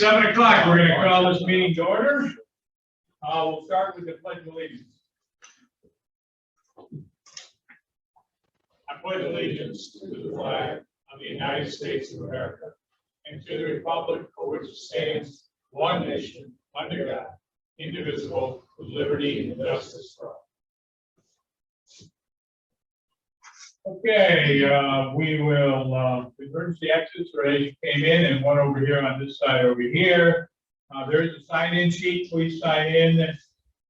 7 o'clock. We're going to call this meeting to order. We'll start with the Pledge of Allegiance. I pledge allegiance to the flag of the United States of America and to the republic for which it stands, one nation, under God, indivisible, with liberty and justice for all. Okay, we will reverse the exits for as you came in, and one over here on this side over here. There is a sign-in sheet. Please sign in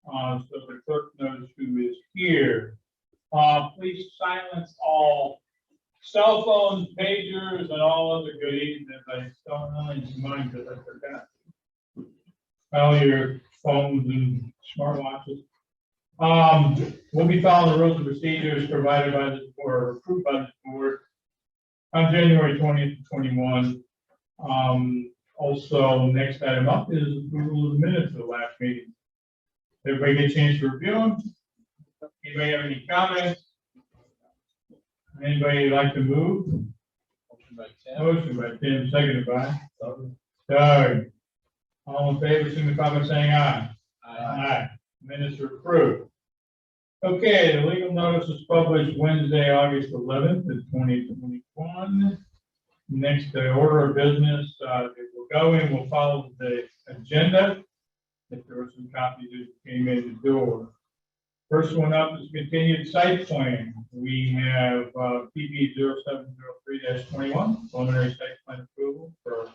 so the clerk knows who is here. Please silence all cell phones, pagers, and all other goodies. If I don't know into mine because I forgot. All your phones and smartwatches. We'll be following the rules and procedures provided by this or approved by this board on January 20th to 21. Also, next item up is approval of the minutes of the last meeting. Everybody get a chance to review them? Anybody have any comments? Anybody like to move? Motion by Tim, seconded by Doug. All in favor, signify by saying aye. Aye. Minutes are approved. Okay, the legal notice was published Wednesday, August 11th, 2021. Next, the order of business, we'll go in, we'll follow the agenda. If there were some copies that came in the door. First one up is continued site plan. We have PB 0703-21, preliminary site plan approval for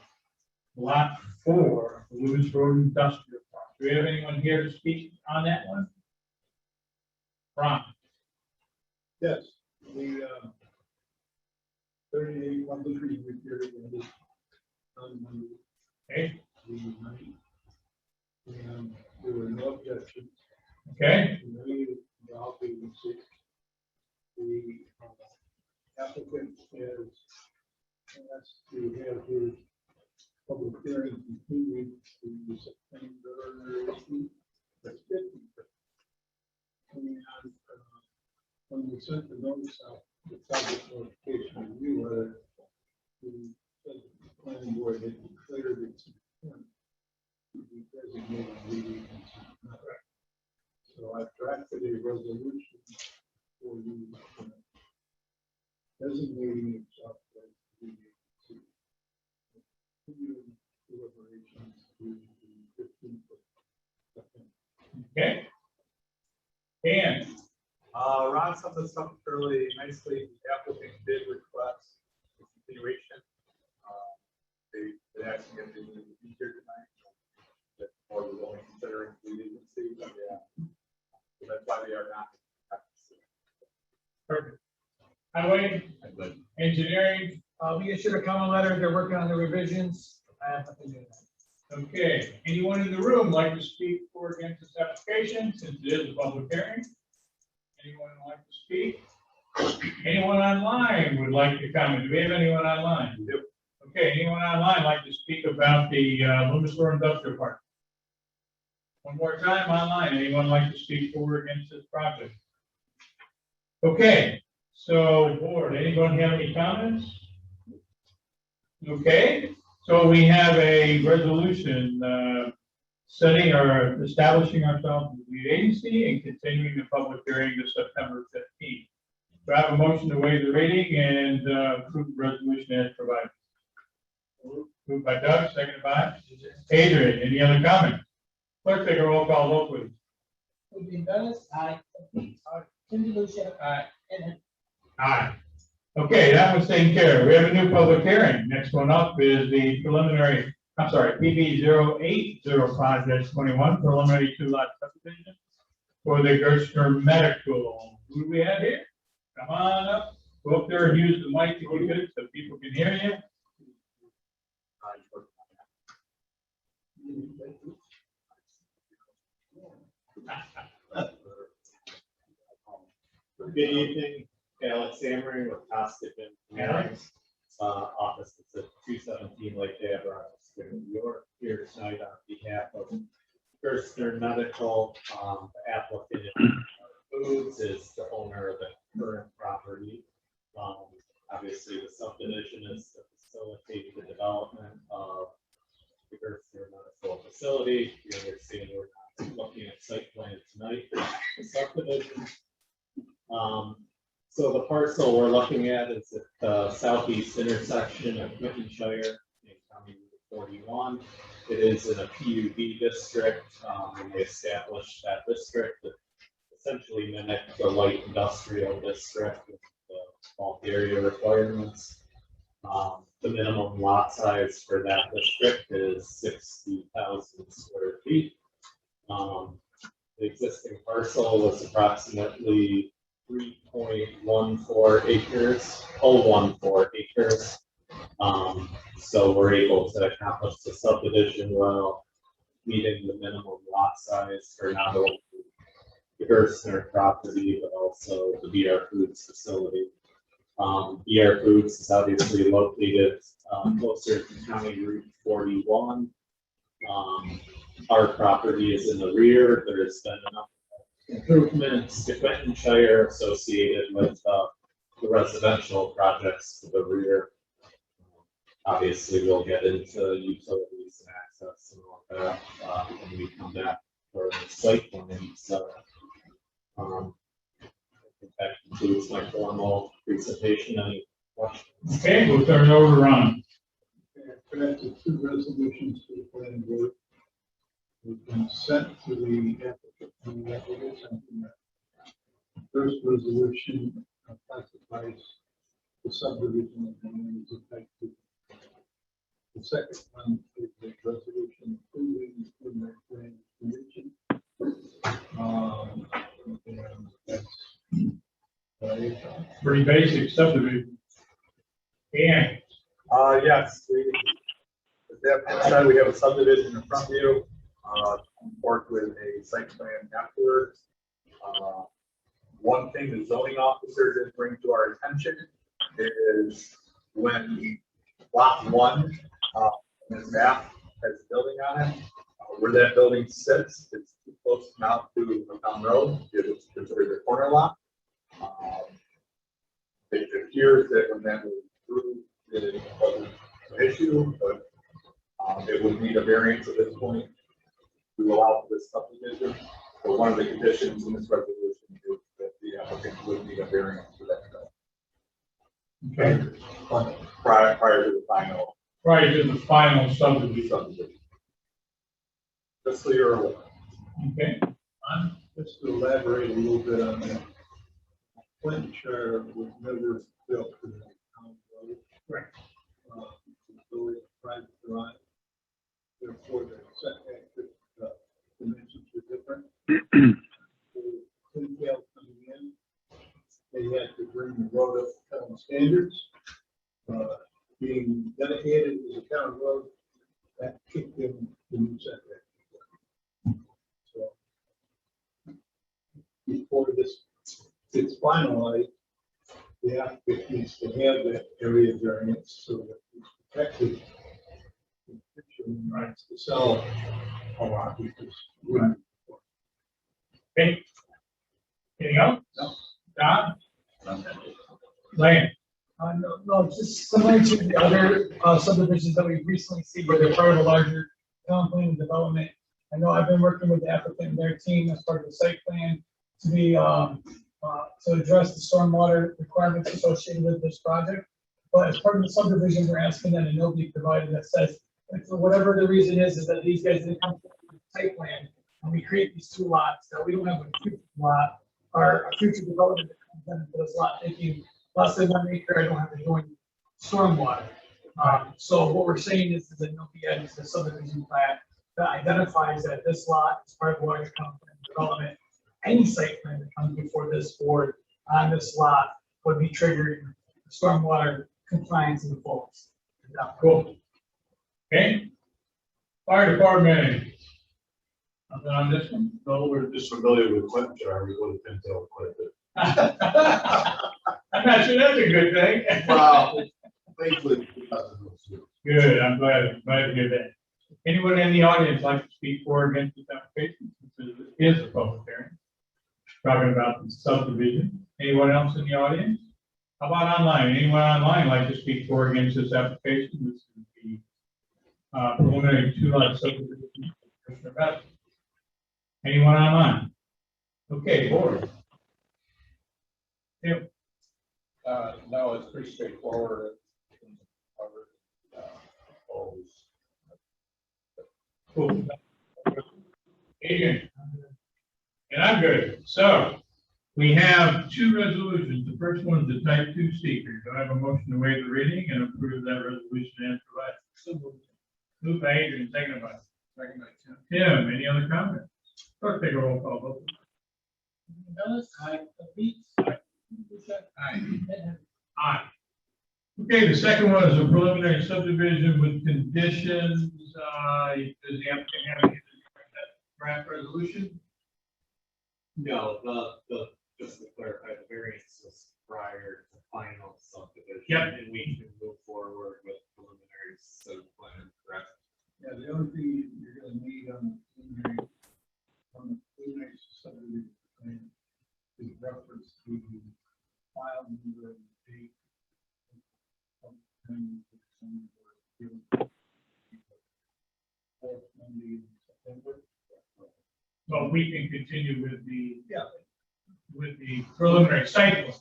Lot 4, Lewis Road Industrial Park. Do we have anyone here to speak on that one? Ron? Yes, the 38 monthly tree repaired on Okay. the night, and there were no objections. Okay. The applicant has asked to have his public hearing continued to September 18th. That's 15th. And when we sent the notice out, the public notification review letter, the planning board had declared its intent to be designated leading. So I've drafted a resolution for you designating itself as the continuing deliberations to the 15th of September. Okay. Dan? Ron summed this up fairly nicely. The applicant did request a continuation. They actually have to be here tonight. That's more of only considering the agency, but yeah. So that's why they are not. Perfect. Highway? Engineering? We issued a comment letter. They're working on the revisions. I have nothing to do. Okay. Anyone in the room like to speak for or against this application since it is a public hearing? Anyone like to speak? Anyone online would like to comment? Do we have anyone online? Yep. Okay, anyone online like to speak about the Loomis Road Industrial Park? One more time online. Anyone like to speak for or against this project? Okay, so board, anyone have any comments? Okay, so we have a resolution setting or establishing ourselves as the agency and continuing the public hearing to September 15th. Do I have a motion to waive the reading and approve the resolution as provided? Moved by Doug, seconded by Adrian. Any other comments? Clerk, take a roll call vote, please. Adrian Dennis. Aye. Tim DeLucia. Aye. And Aye. Okay, that one's taken care of. We have a new public hearing. Next one up is the preliminary, PB 0805-21, preliminary 2-lot subdivision for the Gerstner Medical. Who do we have here? Come on up. Go up there and use the mic to keep it so people can hear you. Good evening, Alex Amory with Costigan Engineering's office. It's at 217 Lake Ave, New York. Here tonight on behalf of Gerstner Medical, the applicant Foods is the owner of the current property. Obviously, the subdivision is to facilitate the development of the Gerster Medical Facility. You understand we're not looking at site plan tonight for the subdivision. So the parcel we're looking at is at the southeast intersection of Whitneyshire and County Route 41. It is in a PUD district. When they established that district, it essentially mimicked the light industrial district with the bulk area requirements. The minimum lot size for that district is 60,000 square feet. The existing parcel was approximately 3.14 acres, 0.14 acres. So we're able to accomplish the subdivision while meeting the minimum lot size for not only the Gerstner property, but also the BR Foods facility. BR Foods is obviously located closer to County Route 41. Our property is in the rear. There's been enough improvements to Whitneyshire associated with the residential projects to the rear. Obviously, we'll get into utilities and access and all that when we come back for the site plan. So, I think that concludes my formal presentation. Any questions? Okay, we'll turn it over to Ron. Drafted two resolutions to the planning board. We've been sent to the applicant. And the applicant sent them. First resolution classifies the subdivision of the land as effective. The second one is the resolution approving the plan condition. And that's Pretty basic subdivision. And Yes, we have a subdivision in front of you, worked with a site plan afterwards. One thing the zoning officer did bring to our attention is when lot 1, this map has a building on it, where that building sits, it's too close now to the town road, it's considered a corner lot. It appears that when that was approved, it wasn't an issue, but it would need a variance at this point to allow for this subdivision. So one of the conditions in this resolution is that the applicant would need a variance for that. okay, Prior to the final right to the final subdivision. Just so you're aware. Okay, just to elaborate a little bit on that. Flintshire was never built to the town road. Right. It's really a private drive. Therefore, the setback dimensions are different. Detail coming in, they had to bring the road up to town standards. Being dedicated as a town road, that kicked in the new setback. So before this it's finalized, the applicant needs to have that area variance so that it's protected. Rights to sell a lot because. okay. Anything else? No. Don? Lane? No, just similar to the other subdivisions that we've recently seen where they're part of a larger town plan development. I know I've been working with the applicant and their team as part of the site plan to be to address the stormwater requirements associated with this project. But as part of the subdivision, we're asking that a note be provided that says, if for whatever the reason is that these guys didn't come to the site plan and we create these two lots, that we don't have a future lot or a future development that comes in for this lot taking less than 1 acre, I don't have to join stormwater. So what we're saying is that no be added to the subdivision plan that identifies that this lot is part of the larger town plan development. Any site plan that comes before this board on this lot would be triggered stormwater compliance in the fullest. Cool. Okay. Fire department. Nothing on this one? No, we're just familiar with Flintshire, we would have been told quite a bit. I'm not sure that's a good thing. Well, thankfully, Good, I'm glad to hear that. Anyone in the audience like to speak for or against this application? Since it is a public hearing. Talking about the subdivision. Anyone else in the audience? How about online? Anyone online like to speak for or against this application? This is the preliminary two-lot subdivision. Commissioner Beth. Anyone online? Okay, board. Tim, No, it's pretty straightforward. Covered, always. cool. Adrian. And I'm good. So we have two resolutions. The first one is the type 2 seeker. Do I have a motion to waive the reading and approve that resolution as provided? So moved by Adrian, seconded by. Second by Tim. Tim, any other comments? Clerk, take a roll call vote. Aye. Aye. Okay, the second one is a preliminary subdivision with conditions. Does the applicant have any draft resolution? No, just to clarify, the variance was prior to final subdivision. Yep. And we can move forward with preliminary site plan, correct? Yeah, the only thing you're gonna need on the preliminary subdivision plan is reference to the file number and date. of the time that some were given. Fourth Monday in September. Well, we can continue with Yeah. the preliminary site plan.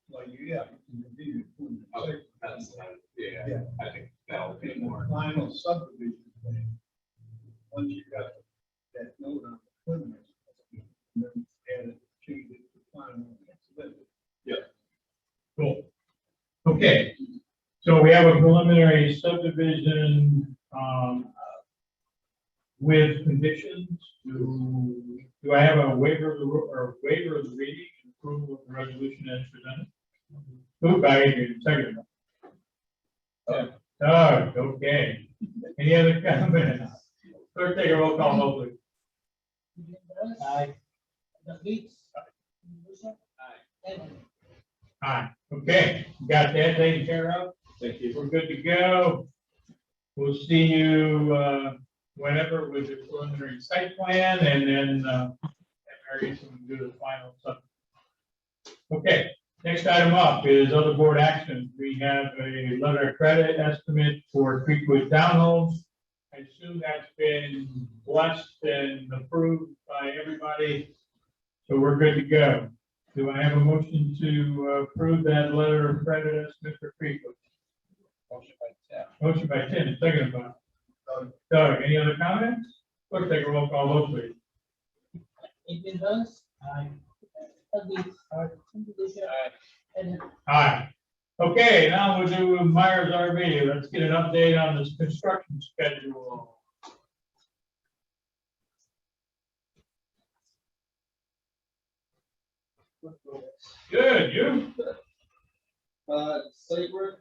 Well, yeah, you can continue. doing the Oh, site that's, plan. yeah, I think that'll be In the more. final subdivision plan, once you got that note on the preliminary, and then add it, change it to final. Cool. Okay, so we have a preliminary subdivision, with conditions. Do I have a waiver of the reading and approval of the resolution as presented? Moved by Adrian, second. Doug, okay. Any other comments? Clerk, take a roll call, vote, please. Aye. Aye. Okay, got that taken care of? Thank you. We're good to go. We'll see you, whenever with the preliminary site plan and then, Mary, so we can do the final stuff. Okay, next item up is other board actions. We have a letter of credit estimate for Creekwood Townhomes. I assume that's been blessed and approved by everybody, so we're good to go. Do I have a motion to approve that letter of credit estimate for Creekwood? Motion by Tim, second by Doug. Any other comments? Clerk, take a roll call vote, please. Adrian Dunn. Aye. Aye. Okay, now we'll do Myers RV. Let's get an update on this construction schedule. Good, you? Site work,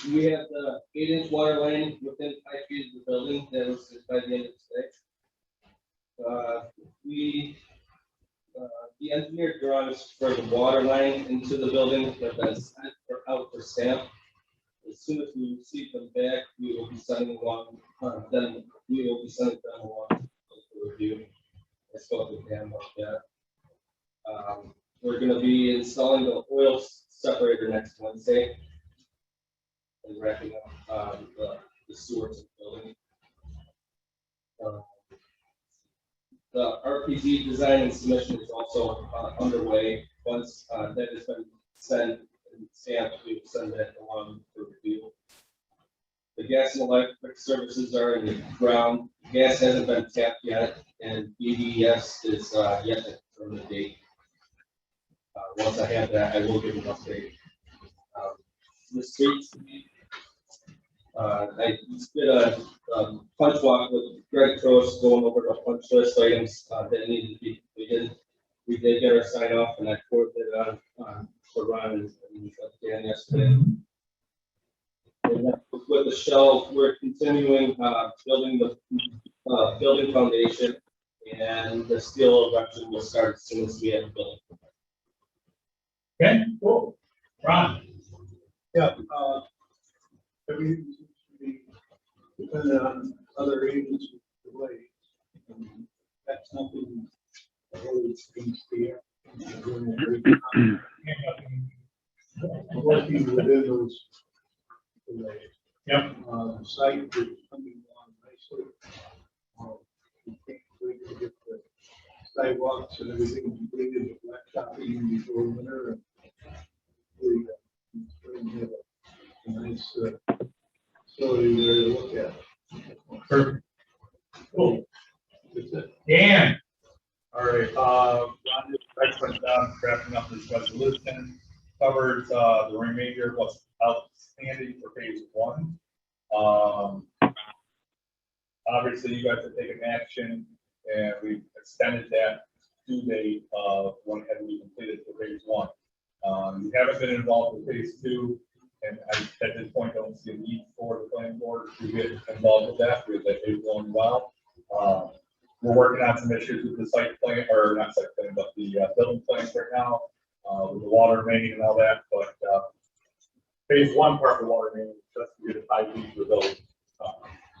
we have the 8-inch water line within 5 feet of the building that was by the end of today. The engineered drawings for the water line into the building have been sent out for stamp. As soon as we receive them back, we will be sending along, then we will be sending them along for review. I spoke with Dan about that. We're gonna be installing the oil separator next Wednesday. And wrapping up, the sewers in the building. The RPG design and submission is also underway. Once that has been sent and stamped, we will send that along for review. The gas and electric services are in the ground. Gas hasn't been tapped yet, and BDS is yet to confirm the date. Once I have that, I will give an update. The streets, I did a punch walk with Greg Trost going over the punch list items that needed to be completed. We did get our sign off, and I forwarded it on to Ron and Dan yesterday. And then with the shell, we're continuing building the building foundation, and the steel erection will start as soon as we have the building. Okay, cool. Ron? Yeah, everything seems to be dependent on other agencies delay. That's something that always seems to be. Working within those delays. Yep. The site is coming along nicely. We can't wait to get the sidewalks and everything completed, the blacktopping before winter. And we have a nice facility there to look at. Perfect. Cool. That's it. Dan, All right, Ron did an excellent job drafting up this resolution, covers, the remainder of what's outstanding for phase one. Obviously, you guys have taken action, and we've extended that due date of when it had to be completed for phase one. You haven't been involved with phase two, and I, at this point, don't see a need for the planning board to get involved with that, because that is going well. We're working on some issues with the site plan, or not site plan, but the building plans right now, with the water main and all that, but phase one part of the water main is just to get a 5 feet to the building,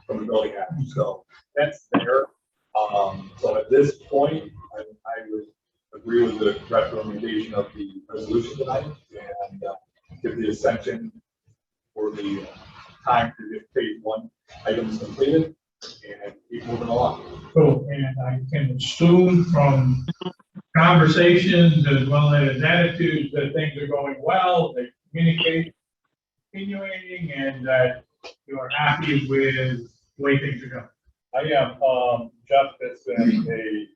from the building act, so that's there. So at this point, I would agree with the recommendation of the resolution tonight, and give the ascension for the time to get phase one items completed, and keep moving along. cool, and I can assume from conversations as well as attitudes that things are going well, they communicate, continuing, and that you are happy with the way things are going. I am, Jeff, it's been a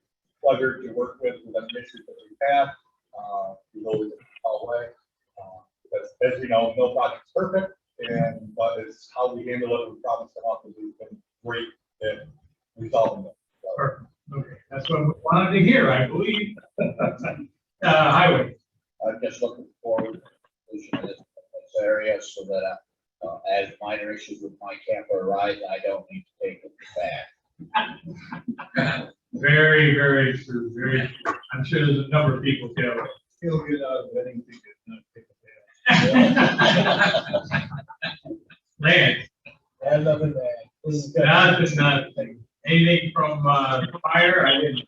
pleasure to work with the issues that we've had. He's always all the way. Because as we know, no project's perfect, but it's how we handle it when problems come up, and we've been great at resolving them. So, Perfect. Okay, that's what we wanted to hear, I believe. Highway. I'm just looking forward to the solution of this area so that, as minor issues with my camper arise, I don't need to take it back. Very, very true, very true. I'm sure there's a number of people feel it. He'll get out of anything that's not taken care Lance, I have nothing to add. This is good. nothing. Anything from, fire? I didn't.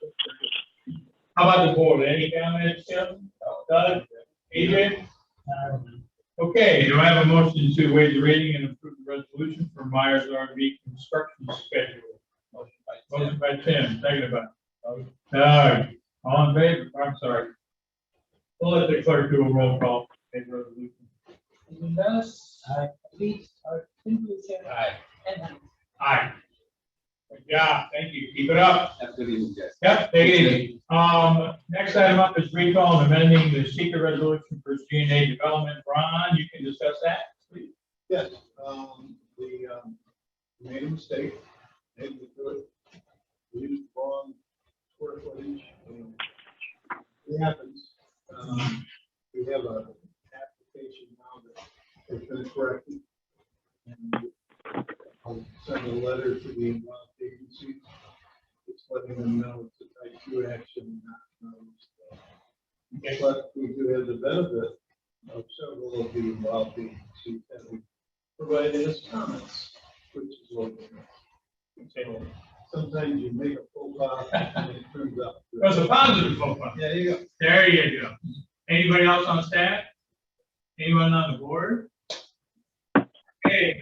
How about the board? Any comments, Tim? Doug? Adrian? Okay, do I have a motion to waive the reading and approve the resolution for Myers RV construction schedule? Motion by Tim, seconded by Doug. All in favor? I'm sorry. We'll let the clerk do a roll call. Take resolution. Adrian Dennis. Pete. Tim Lucia. Aye. And Hines. Aye. Good job, thank you. Keep it up. Have a good evening, guys. Yep, take it easy. Next item up is recall and amending the secret resolution for G&A development. Ron, you can discuss that, please. Yes, we made a mistake, made it good. We used the wrong square footage. And it happens. We have an application now that has been corrected. And I'll send a letter to the involved agencies. Just letting them know it's a type 2 action, not noticed. But we do have the benefit of several of the involved agencies having provided us comments, which is what so sometimes you make a full box and it turns out. That's a positive phone call. There you go. There you go. Anybody else on staff? Anyone on the board? Okay,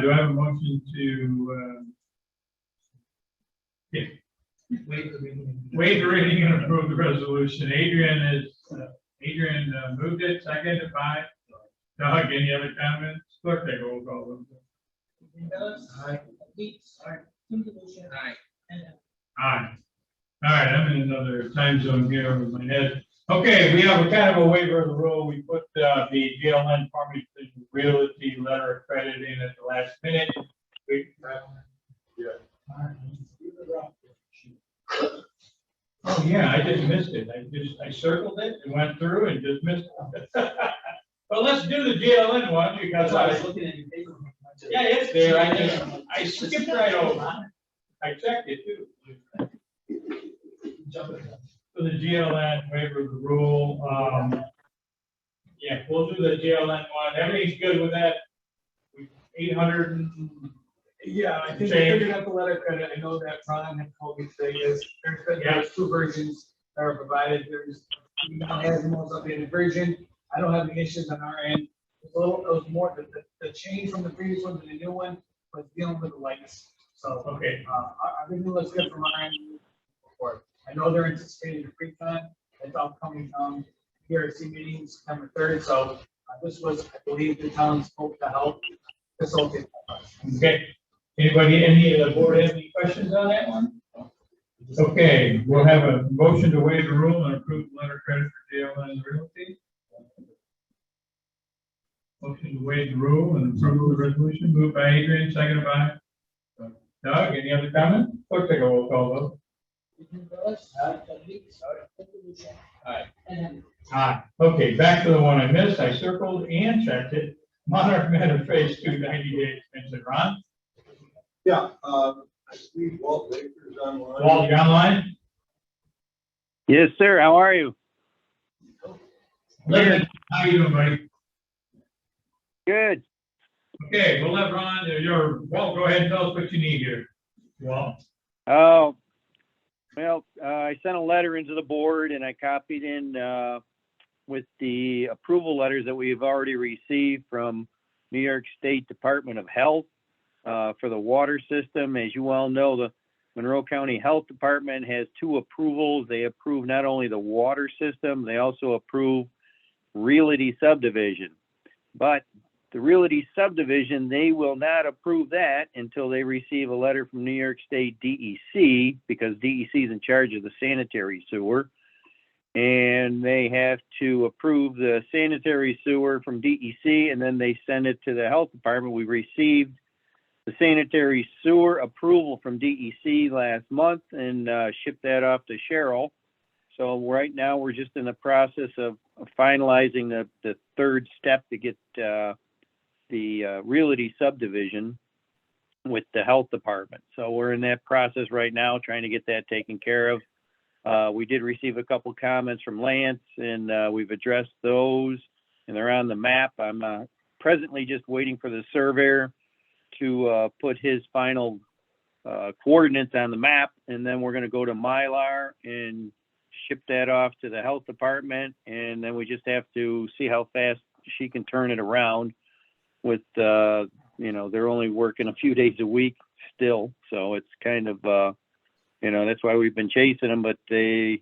do I have a motion to, waive the reading and approve the resolution? Adrian moved it, seconded by Doug. Any other comments? Clerk, take a roll call. Adrian Dennis. Pete. Tim Lucia. And Hines. Aye. All right, I'm in another time zone here with my head. Okay, we have a kind of a waiver of the rule. We put the GLN Farmington Realty letter of credit in at the last minute. Oh, yeah, I just missed it. I circled it and went through and just missed it. But let's do the GLN one because I was looking at your paper. yeah, it's there. I skipped right over. I checked it too. For the GLN waiver of the rule, yeah, we'll do the GLN one. Everything's good with that. 800 and Yeah, I think I figured out the letter of credit. I know that Ron had called me today. There's two versions that are provided. There's, has the most updated version. I don't have any issues on our end. It was more, the change from the previous one to the new one was dealing with the lights. So, Okay, everything looks good for mine. I know they're anticipating a pre-con, it's upcoming, PRC meeting September 3rd, so this was, I believe, the town's hope to help facilitate. okay. Anybody, any of the board have any questions on that one? Okay, we'll have a motion to waive the rule and approve the letter of credit for JLN Realty. Motion to waive the rule and approve the resolution, moved by Adrian, seconded by Doug. Any other comment? Clerk, take a roll call vote. Aye. Aye. Okay, back to the one I missed. I circled and checked it. Monarch Manor Phase 2 90-day extension. Ron? Yeah, I see Walt Baker's online. Walt, you online? Yes, sir. How are you? Larry, how you doing, buddy? Good. Okay, we'll let Ron, Walt, go ahead and tell us what you need here. Walt? Oh, well, I sent a letter into the board and I copied in with the approval letters that we've already received from New York State Department of Health for the water system. As you all know, the Monroe County Health Department has two approvals. They approve not only the water system, they also approve realty subdivision. But the realty subdivision, they will not approve that until they receive a letter from New York State DEC, because DEC is in charge of the sanitary sewer. And they have to approve the sanitary sewer from DEC, and then they send it to the health department. We received the sanitary sewer approval from DEC last month and shipped that off to Cheryl. So right now we're just in the process of finalizing the third step to get the realty subdivision with the health department. So we're in that process right now, trying to get that taken care of. We did receive a couple comments from Lance, and we've addressed those, and they're on the map. I'm presently just waiting for the surveyor to put his final coordinates on the map, and then we're going to go to Mylar and ship that off to the health department, and then we just have to see how fast she can turn it around with, they're only working a few days a week still, so it's kind of, that's why we've been chasing them, but they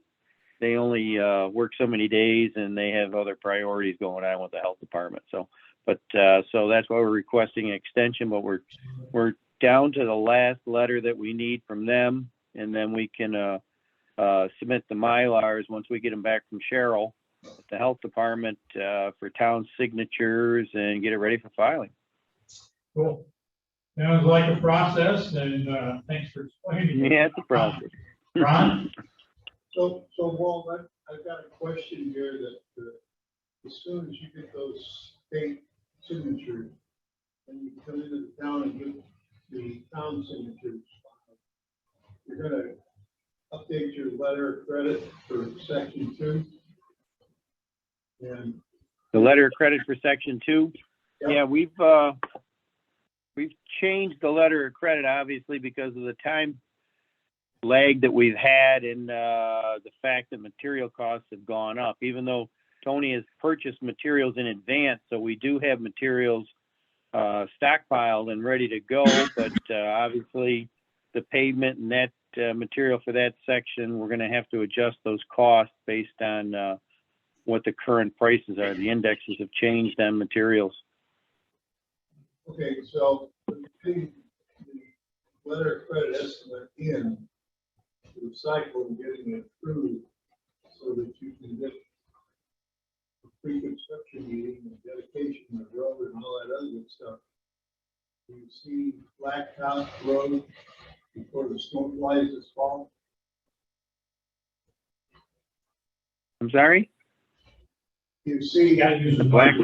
only work so many days, and they have other priorities going on with the health department. So that's why we're requesting an extension, but we're down to the last letter that we need from them, and then we can submit the Mylars once we get them back from Cheryl, the health department, for town signatures and get it ready for filing. Cool. Sounds like a process, and thanks for explaining it. Yeah, it's a process. Ron? So Walt, I've got a question here that as soon as you get those state signatures, and you come into the town and get the town signatures, you're gonna update your letter of credit for section 2. And The letter of credit for section 2. Yep. Yeah, we've changed the letter of credit, obviously, because of the time lag that we've had and the fact that material costs have gone up, even though Tony has purchased materials in advance. So we do have materials stockpiled and ready to go, but obviously the pavement and that material for that section, we're going to have to adjust those costs based on what the current prices are. The indexes have changed on materials. okay, so putting the letter of credit estimate in the cycle and getting it approved so that you can get a pre-construction meeting and dedication of the road and all that other good stuff. You see Blacktop Road before the snow flies this fall. I'm sorry? You see, Gotta use the Black.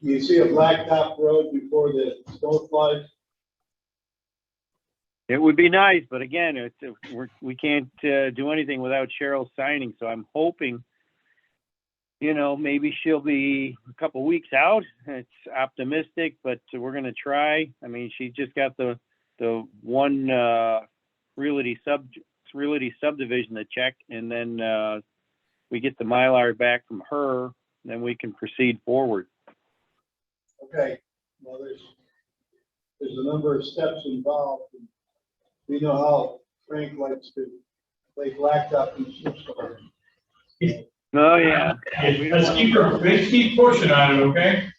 you see a Blacktop Road before the snow flies. It would be nice, but again, we can't do anything without Cheryl signing. So I'm hoping, maybe she'll be a couple weeks out. It's optimistic, but we're going to try. I mean, she just got the one realty subdivision to check, and then we get the Mylar back from her, then we can proceed forward. Okay, well, there's a number of steps involved. We know how Frank likes to play blacktop and switchboard. Oh, yeah. Let's keep pushing on it, okay?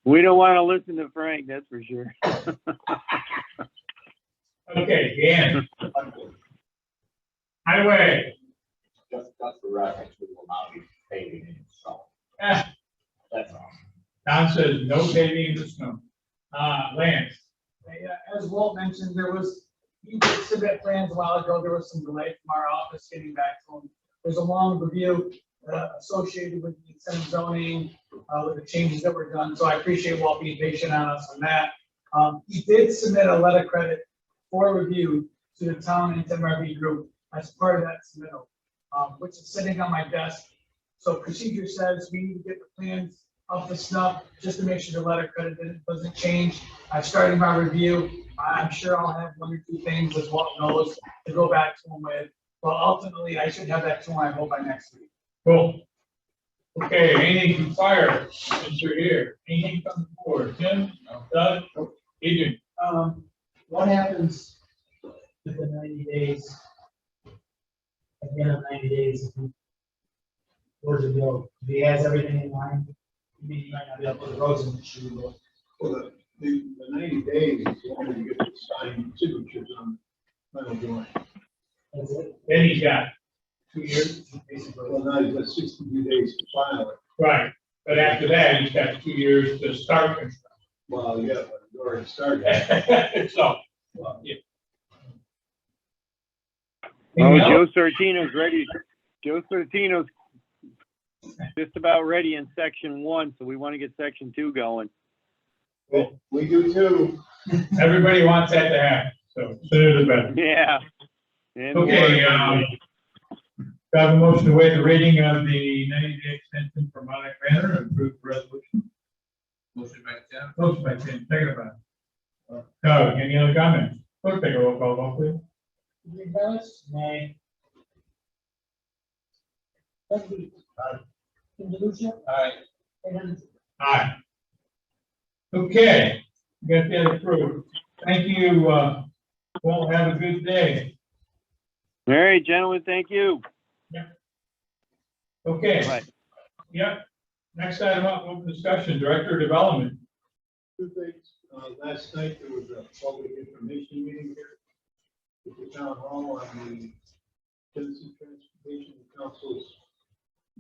We don't want to listen to Frank, that's for sure. Okay, Dan. Highway. Just for reference, we will not be paving in snow. Ah, That's all. Don says no paving in the snow. Lance. As Walt mentioned, he did submit plans a while ago. There was some delay from our office getting back to him. There's a long review associated with the incentive zoning, with the changes that were done. So I appreciate Walt being patient on us on that. He did submit a letter credit for review to the town and MRB group as part of that submittal, which is sitting on my desk. So procedure says we need to get the plans up to snuff just to make sure the letter credit doesn't change. I started my review. I'm sure I'll have one or two things, as Walt knows, to go back to him with. But ultimately, I should have that to him, I hope, by next week. Cool. Okay, anything from fire, since you're here, anything from the board, Tim, Doug, Adrian? What happens within 90 days? At the end of 90 days, where's it go? If he has everything in line, he might not be able to put roads in the shoe, but Well, the 90 days is only to get the signed signatures on final drawing. that's it. Then he's got 2 years. Basically. Well, now he's got 62 days to file it. Right, but after that, he's got 2 years to start construction. Well, yeah, but it's already started. So, Well, yeah. Oh, Anything else? Joe Sortino's ready. Joe Sortino's just about ready in section 1, so we want to get section 2 going. Well, we do too. Everybody wants that to happen, so sooner the better. Yeah. And Okay, more. do I have a motion to waive the reading of the 90-day extension for Monarch Manor and approve the resolution? Motion by Tim. Motion by Tim, second by Doug, any other comments? Clerk, take a roll call vote, please. Green Bellis? Nay. Doug Beat? Tim DeLucia? Aye. Ed Henson? Aye. Okay, got that approved. Thank you, well, have a good day. All right, gentlemen, thank you. Okay. Bye. Yep. Next item up, open discussion, Director of Development. Two things. Last night, there was a public information meeting here at the town hall on the Tennessee Transportation Council's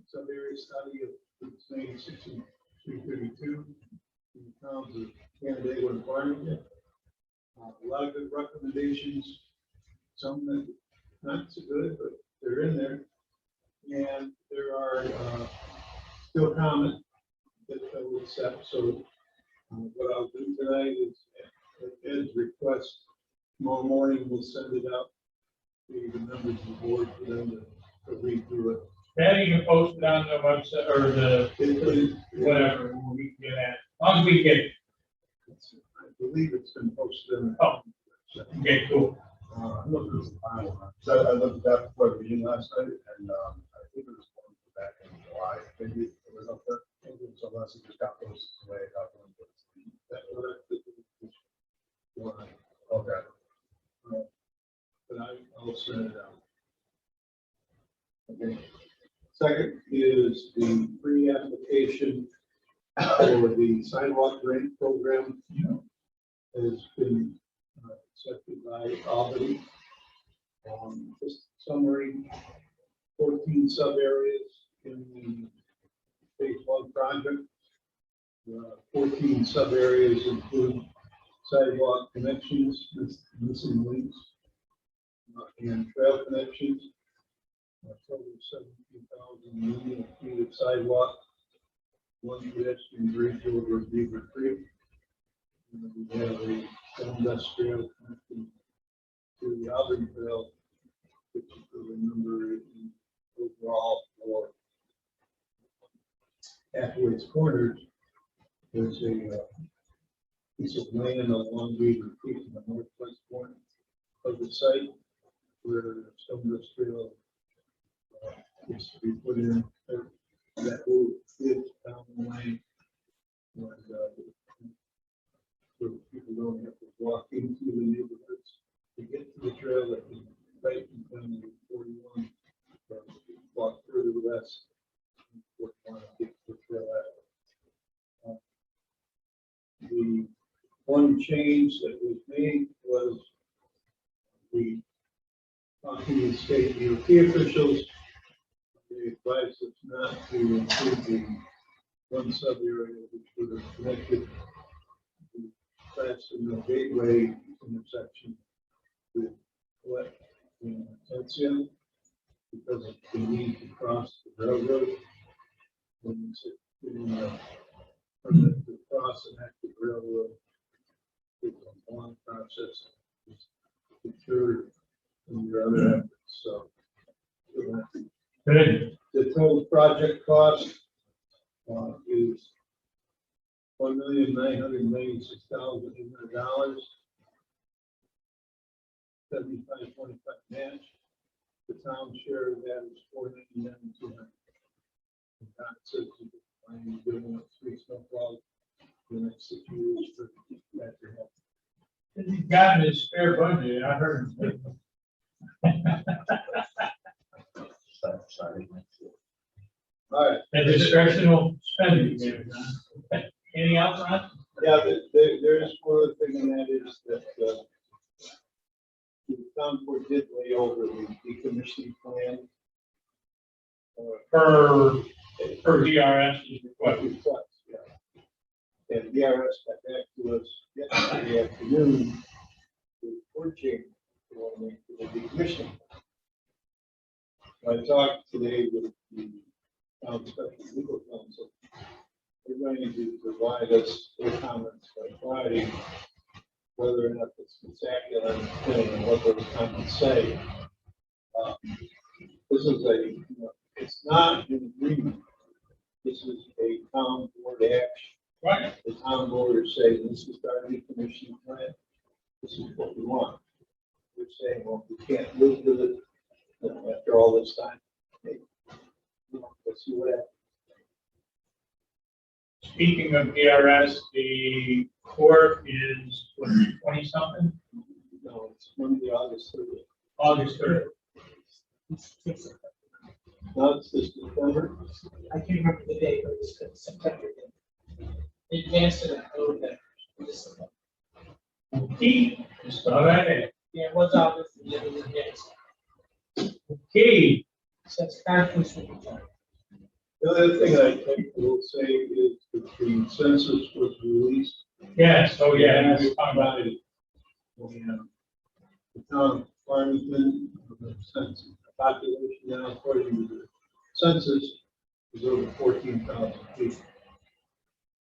sub-area study of Route 96 and 332 in the towns of Canandaigua and Farmington. A lot of good recommendations, some that not so good, but they're in there. And there are still comments that I will accept. So what I'll do tonight is, at Ed's request, tomorrow morning we'll send it out to the members of the board for them to read through it. That you can post it on the website or the, whatever, we can get at, as long as we get it. I believe it's been posted in. Oh. Okay, cool. I looked at the final one. So I looked at that before the meeting last night, and I think it was one back in July, maybe it was up there. So unless it just got posted today, it got posted. Okay. But I'll send it out. Okay. Second is the pre-application for the sidewalk grant program. Has been accepted by Albany. Just summary, 14 sub-areas in the phase 1 project. 14 sub-areas include sidewalk connections, missing links, and trail connections. A total of 17,000 linear feet of sidewalk, 1 pedestrian bridge over Beaver Creek. And we have a industrial connection to the Auburn Trail, which is the number in overall for Hathaway's Corners. There's a piece of land along Beaver Creek in the northwest corner of the site where some industrial is to be put in. That will fit down the lane And, so people don't have to walk into the neighborhoods to get to the trail that is right in front of 41. But walk further west. Or want to get to the trail out. The one change that was made was we talking to state DOT officials. They advised us not to include the one sub area which would have connected the Class and the Gateway intersection with what in Tensia because of the need to cross the railroad. When you sit in the permit to cross an active railroad, it's a long process. It's deterred from your other efforts. So Good. the total project cost is $1,996,800. 75/25 match. The town share of that is $499,200. And God says I'm giving up 3 snowplows for the next 6 years for that to help. He's gotten his spare budget, I heard him. Sorry. All right. A discretional spending. Anything else, Ron? Yeah, there is one other thing, and that is that the town board did lay over the decommissioning plan. Per DRS is What requested. request, yeah. And DRS got back to us yesterday afternoon with forging for the decommissioning. I talked today with the town special legal counsel. They're going to provide us their comments by Friday, whether or not it's spectacular, depending on what those comments say. This is it's not an agreement. This is a town board action. Right. The town board is saying, this is our decommissioning plan. This is what we want. We're saying, well, we can't live with it after all this time. Hey, let's see what happens. Speaking of DRS, the court is, what, 20 something? No, it's Monday, August 30th. August 3rd. No, it's this September. I can't remember the date, but it's September. They advanced it. Okay, just thought I'd add. Yeah, it was August, and then it was advanced. Okay, Since conference with each other. The other thing I think we'll say is that the census was released. yes, oh yeah, we talked about it. The town of Farmington, the census, the population now according to the census is over 14,000 people.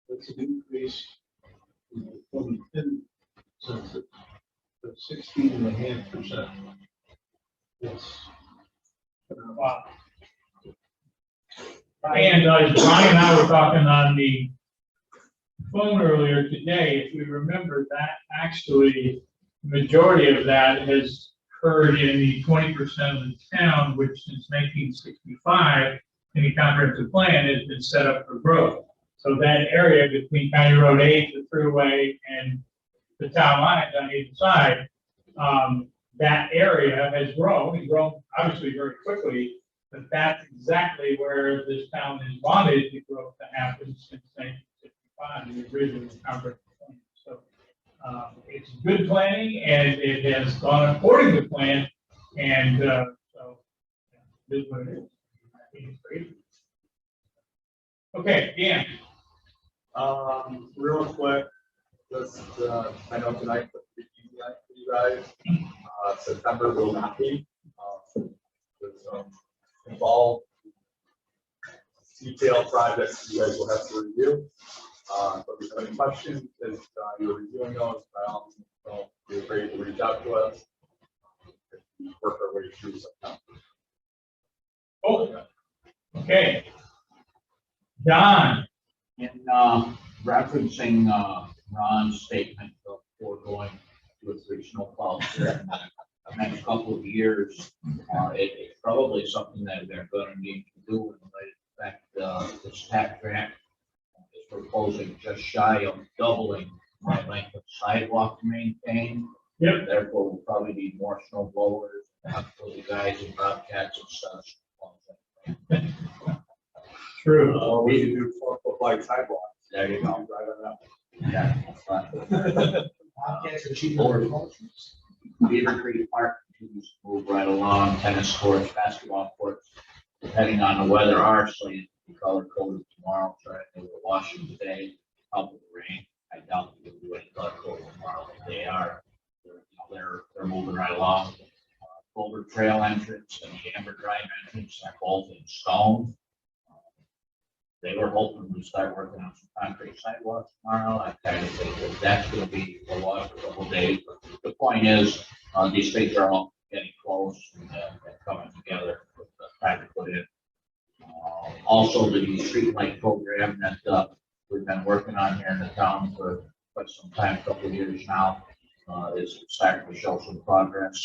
That's an increase in the 2010 census of 16.5%. Yes. Wow. And as Brian and I were talking on the phone earlier today, if we remember that actually, the majority of that has occurred in the 20% of the town, which since 1965, in the comprehensive plan has been set up for growth. So that area between County Road 8, the thruway, and the town lines on either side, that area has grown obviously very quickly. But that's exactly where this town has wanted the growth to happen since 1965, the original comprehensive plan. So it's good planning, and it has gone according to plan, and so it is what it is. I think it's great. Okay, Dan. Real quick, just, I know tonight was pretty easy night for you guys. September will not be. There's involved detailed projects you guys will have to review. But if you have any questions as you're reviewing those, by all means, don't be afraid to reach out to us. Work our way through September. Oh, okay. Don. In referencing Ron's statement of foregoing with regional clubs here in the next couple of years, it's probably something that they're going to need to do in light of the fact this tax grant is proposing just shy of doubling my length of sidewalk to maintain. Yep. Therefore, we'll probably need more snow blowers, for the guys and bobcats and such. True. Or we can do 4-foot wide sidewalks. There you go. Right on that. Yeah, that's fine. Bobcats are cheaper than vultures. Beaver Creek Park continues to move right along, tennis courts, basketball courts, depending on the weather, are slated to be color coded tomorrow, trying to wash them today, help with the rain. I doubt they'll do any color coding tomorrow, but they are, they're moving right along. Boulder Trail entrance and the Amber Drive entrance are both in stone. They were hoping to start working on some concrete sidewalks tomorrow. I kind of think that that's gonna be a lot for a couple days, but the point is, these things are all getting close and coming together with the time to put in. Also, the street light program that we've been working on here in the town for quite some time, a couple of years now, is starting to show some progress.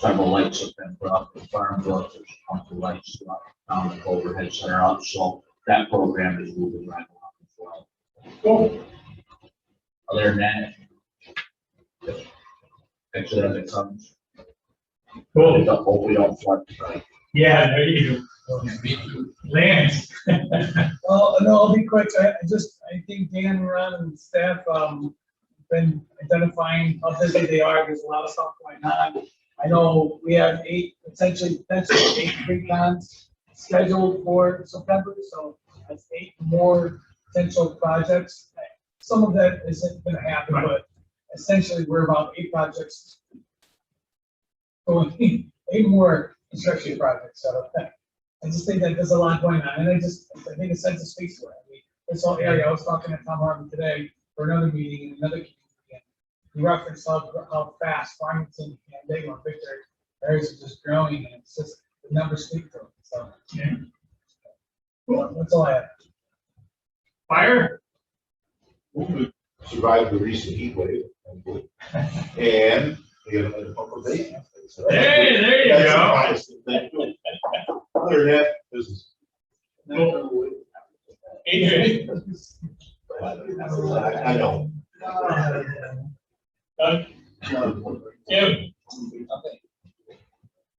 Several lights have been put up in Farmington. There's 20 lights down the overhead center up, so that program is moving right along as well. Cool. Other than that, just fix it as it comes. Cool. Hope we don't flood tonight. Yeah, there you go. Lance. Well, no, I'll be quick. I think Dan, Ron, and staff, been identifying how busy they are. There's a lot of stuff going on. I know we have potentially 8 pre-cons scheduled for September, so that's 8 more potential projects. Some of that isn't gonna happen, but essentially we're about 8 projects. Going 8 more construction projects, so I just think that there's a lot going on, and I think a sense of space for it. I mean, this whole area, I was talking to Tom Harvey today for another meeting in another community. He referenced how fast Farmington and Dago and Victor areas are just growing, and it's just, the numbers speak to them, so. Yeah. Well, that's all I have. Fire? We survived the recent heat wave. And we have a couple of days. Hey, there you That's go. the highest thing to do. Other than that, business. AJ? I know. Tim?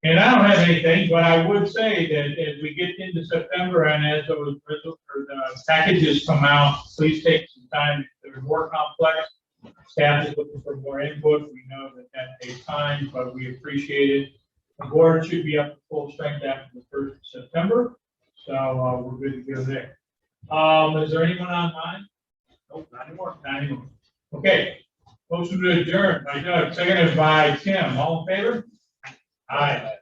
And I don't have anything, but I would say that as we get into September and as the packages come out, please take some time. They're more complex. Staff is looking for more input. We know that takes time, but we appreciate it. The board should be up to full strength after the 1st of September. So we're good to go there. Is there anyone online? Nope, not anymore. Not anymore. Okay. Motion to adjourn by Doug, seconded by Tim. All in favor? Aye.